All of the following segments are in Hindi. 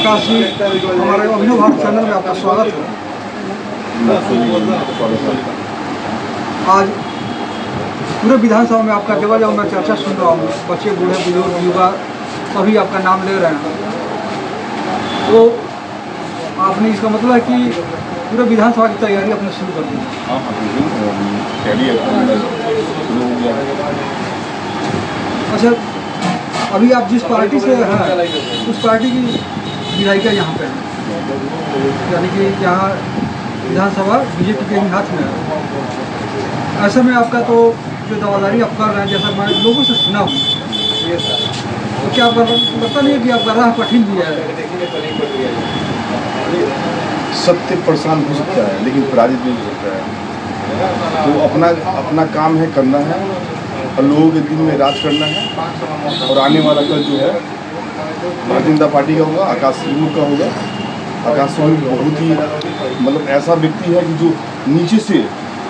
आकाश जी, हमारे अभिनव भारत चैनल में आपका स्वागत है। आज पूरे विधानसभा में आपका जगह जगह मैं चर्चा सुन रहा हूँ, बच्चे बूढ़े बुजुर्ग युवा सभी आपका नाम ले रहे हैं। तो आपने इसका मतलब है कि पूरे विधानसभा की तैयारी आपने शुरू कर दी? अच्छा, अभी आप जिस पार्टी से हैं उस पार्टी की विधायिका यहाँ पे है, यानी कि यहाँ विधानसभा बीजेपी के ही हाथ में है। ऐसे में आपका तो जो दावादारी आप कर रहे हैं, जैसा मैं लोगों से सुना हूँ, तो क्या आपका लगता नहीं है कि आपका राह कठिन भी है? सत्य परेशान हो सकता है लेकिन पराजित नहीं हो सकता है। तो अपना काम है, करना है और लोगों के दिल में राज करना है। और आने वाला कल जो है भारतीय जनता पार्टी का होगा, आकाश सिंह का होगा। आकाश सिंह बहुत ही मतलब ऐसा व्यक्ति है कि जो नीचे से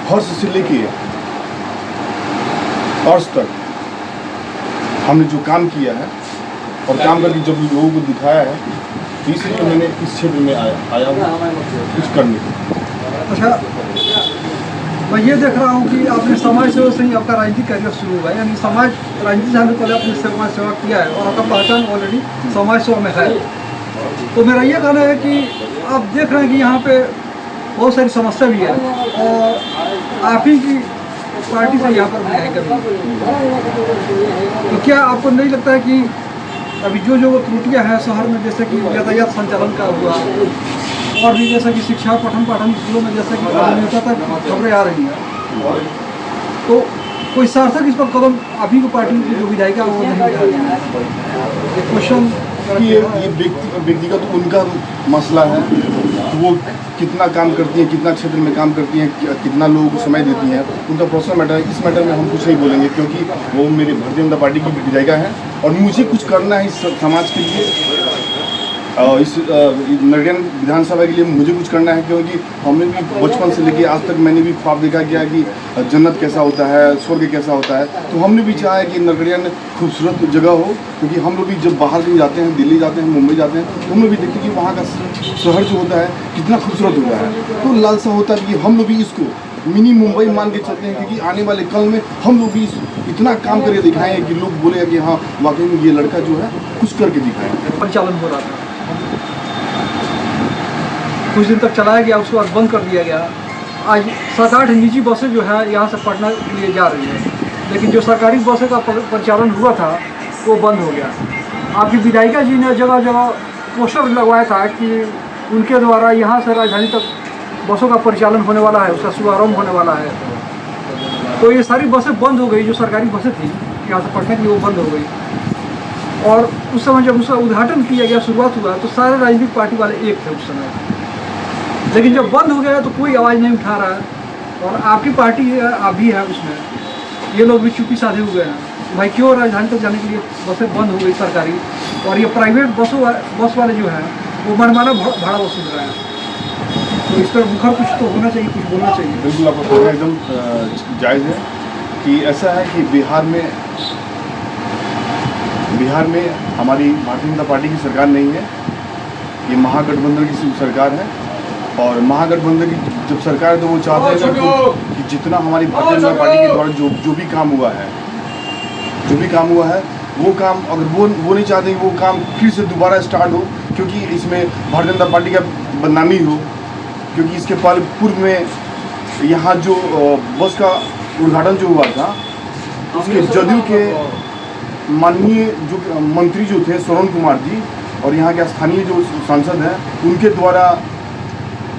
फर्श से लेके अर्श तक हमने जो काम किया है और काम करके जब लोगों को दिखाया है, इसलिए मैंने इस क्षेत्र में आया हूँ कुछ करने को। अच्छा, मैं ये देख रहा हूँ कि आपने समाज सेवा से ही आपका राजनीतिक करियर शुरू हुआ है, यानी समाज राजनीति जाने पहले आपने समाज सेवा किया है और आपका पहचान ऑलरेडी समाज सेवा में है। तो मेरा ये कहना है कि आप देख रहे हैं कि यहाँ पे बहुत सारी समस्या भी है और आप ही की पार्टी से यहाँ पर विधायक भी। तो क्या आपको नहीं लगता है कि अभी जो त्रुटियां हैं शहर में, जैसे कि यातायात संचालन का हुआ और भी जैसा कि शिक्षा पठन पाठन स्कूलों में जैसा कि अनियमितता तक खबरें आ रही हैं, तो कोई सार्थक इस पर कदम अभी को पार्टी की जो विधायिका वो नहीं उठा रही है? ये क्वेश्चन ये व्यक्तिगत तो उनका मसला है, वो कितना काम करती हैं, कितना क्षेत्र में काम करती हैं, कितना लोगों को समय देती हैं, उनका पर्सनल मैटर है। इस मैटर में हम कुछ नहीं बोलेंगे क्योंकि वो मेरे भारतीय जनता पार्टी की विधायिका है और मुझे कुछ करना है इस समाज के लिए, इस नगरीय विधानसभा के लिए मुझे कुछ करना है। क्योंकि हमने भी बचपन से लेके आज तक मैंने भी ख्वाब देखा गया कि जन्नत कैसा होता है, स्वर्ग कैसा होता है। तो हमने भी चाहा कि नगरीय खूबसूरत जगह हो, क्योंकि हम लोग भी जब बाहर कहीं जाते हैं, दिल्ली जाते हैं, मुंबई जाते हैं, तो हम लोग भी देखते हैं कि वहाँ का शहर जो होता है कितना खूबसूरत होता है। तो लालसा होता है कि हम लोग भी इसको मिनी मुंबई मान के चलते हैं, क्योंकि आने वाले कल में हम लोग भी इतना काम करके दिखाएं कि लोग बोलेगा कि हाँ वाकई में ये लड़का जो है कुछ करके दिखाएं। परिचालन हो रहा था, कुछ दिन तक चलाया गया, उसके बाद बंद कर दिया गया। आज 7-8 निजी बसें जो है यहाँ से पटना के लिए जा रही है, लेकिन जो सरकारी बसें का परिचालन हुआ था वो बंद हो गया। आपकी विधायिका जी ने जगह जगह पोस्टर लगवाया था कि उनके द्वारा यहाँ से राजधानी तक बसों का परिचालन होने वाला है, उसका शुभारम्भ होने वाला है। तो ये सारी बसें बंद हो गई, जो सरकारी बसें थी यहाँ से पटना की वो बंद हो गई। और उस समय जब उसका उद्घाटन किया गया, शुरुआत हुआ, तो सारे राजनीतिक पार्टी वाले एक थे उस समय। लेकिन जब बंद हो गया तो कोई आवाज़ नहीं उठा रहा है और आपकी पार्टी है, आप भी है उसमें, ये लोग भी चुप्पी साधे हुए हैं। भाई क्यों राजधानी तक जाने के लिए बसें बंद हो गई सरकारी, और ये प्राइवेट बस वाले जो हैं वो मनमाना भाड़ा वसूल रहे हैं। तो इस पर मुखर कुछ तो होना चाहिए, कुछ बोलना चाहिए। बिल्कुल आपका कहना एकदम जायज़ है कि ऐसा है कि बिहार में हमारी भारतीय जनता पार्टी की सरकार नहीं है, ये महागठबंधन की सरकार है। और महागठबंधन की जब सरकार है तो वो चाहते हैं कि जितना हमारी भारतीय जनता पार्टी के द्वारा जो भी काम हुआ है वो काम, अगर वो नहीं चाहते कि वो काम फिर से दोबारा स्टार्ट हो, क्योंकि इसमें भारतीय जनता पार्टी का बदनामी हो। क्योंकि इसके पूर्व में यहाँ जो बस का उद्घाटन जो हुआ था, उसके जदयू के माननीय जो मंत्री जो थे श्रवण कुमार जी और यहाँ के स्थानीय जो सांसद हैं, उनके द्वारा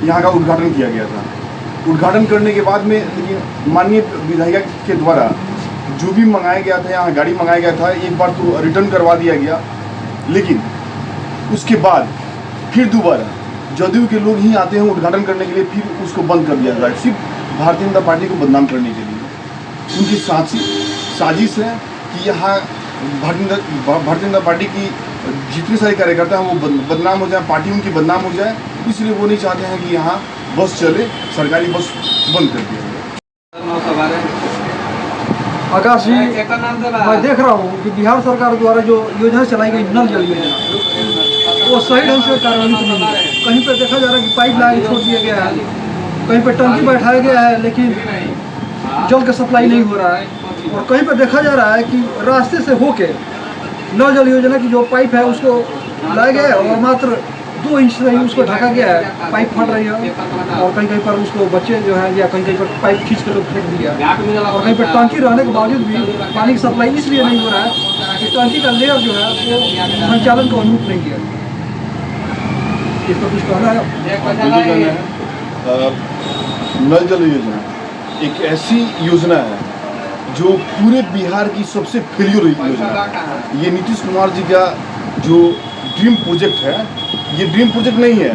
यहाँ का उद्घाटन किया गया था। उद्घाटन करने के बाद में माननीय विधायिका के द्वारा जो भी मंगाया गया था, यहाँ गाड़ी मंगाया गया था, एक बार तो रिटर्न करवा दिया गया, लेकिन उसके बाद फिर दोबारा जदयू के लोग ही आते हैं उद्घाटन करने के लिए, फिर उसको बंद कर दिया जाए, सिर्फ भारतीय जनता पार्टी को बदनाम करने के लिए। उनकी साजिश है कि यहाँ भारतीय जनता पार्टी की जितने सारे कार्यकर्ता हैं वो बदनाम हो जाए, पार्टी उनकी बदनाम हो जाए, इसलिए वो नहीं चाहते हैं कि यहाँ बस चले, सरकारी बस बंद कर दिया जाए। आकाश जी, मैं देख रहा हूँ कि बिहार सरकार द्वारा जो योजना चलाई गई, नल जल योजना, वो सही ढंग से कार्यान्वित नहीं है। कहीं पर देखा जा रहा है कि पाइप लाइन छोड़ दिया गया है, कहीं पर टंकी बैठाया गया है लेकिन जल का सप्लाई नहीं हो रहा है, और कहीं पर देखा जा रहा है कि रास्ते से होके नल जल योजना की जो पाइप है उसको लाया गया है और मात्र 2 इंच से ही उसको ढका गया है, पाइप फट रही है, और कहीं कहीं पर उसको बच्चे जो है या कहीं कहीं पर पाइप खींच कर फेंक दिया, और कहीं पर टंकी रहने के बावजूद भी पानी की सप्लाई इसलिए नहीं हो रहा है कि टंकी का लेयर जो है वो संचालन को अनुरूप नहीं है। इस पर कुछ कहना है? बिल्कुल कहना है। नल जल योजना एक ऐसी योजना है जो पूरे बिहार की सबसे फेलियर योजना है। ये नीतीश कुमार जी का जो ड्रीम प्रोजेक्ट है, ये ड्रीम प्रोजेक्ट नहीं है,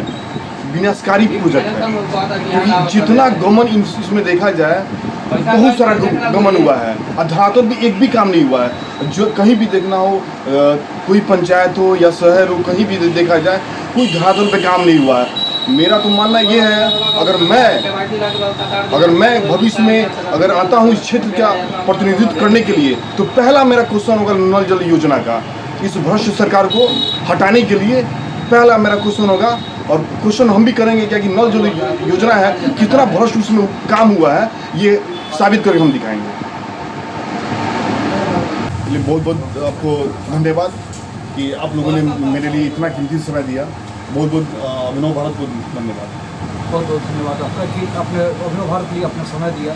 विनाशकारी प्रोजेक्ट है। क्योंकि जितना गमन इसमें देखा जाए बहुत सारा गमन हुआ है, धरातल भी एक भी काम नहीं हुआ है। जो कहीं भी देखना हो, कोई पंचायत हो या शहर हो, कहीं भी देखा जाए कोई धरातल पे काम नहीं हुआ है। मेरा तो मानना ये है, अगर मैं भविष्य में अगर आता हूँ इस क्षेत्र का प्रतिनिधित्व करने के लिए, तो पहला मेरा क्वेश्चन होगा नल जल योजना का। इस भ्रष्ट सरकार को हटाने के लिए पहला मेरा क्वेश्चन होगा, और क्वेश्चन हम भी करेंगे क्या कि नल जल योजना है कितना भ्रष्ट उसमें काम हुआ है, ये साबित करके हम दिखाएंगे। इसलिए बहुत बहुत आपको धन्यवाद कि आप लोगों ने मेरे लिए इतना कीमती समय दिया। बहुत बहुत अभिनव भारत को धन्यवाद। बहुत बहुत धन्यवाद आपका कि आपने अभिनव भारत के लिए अपना समय दिया।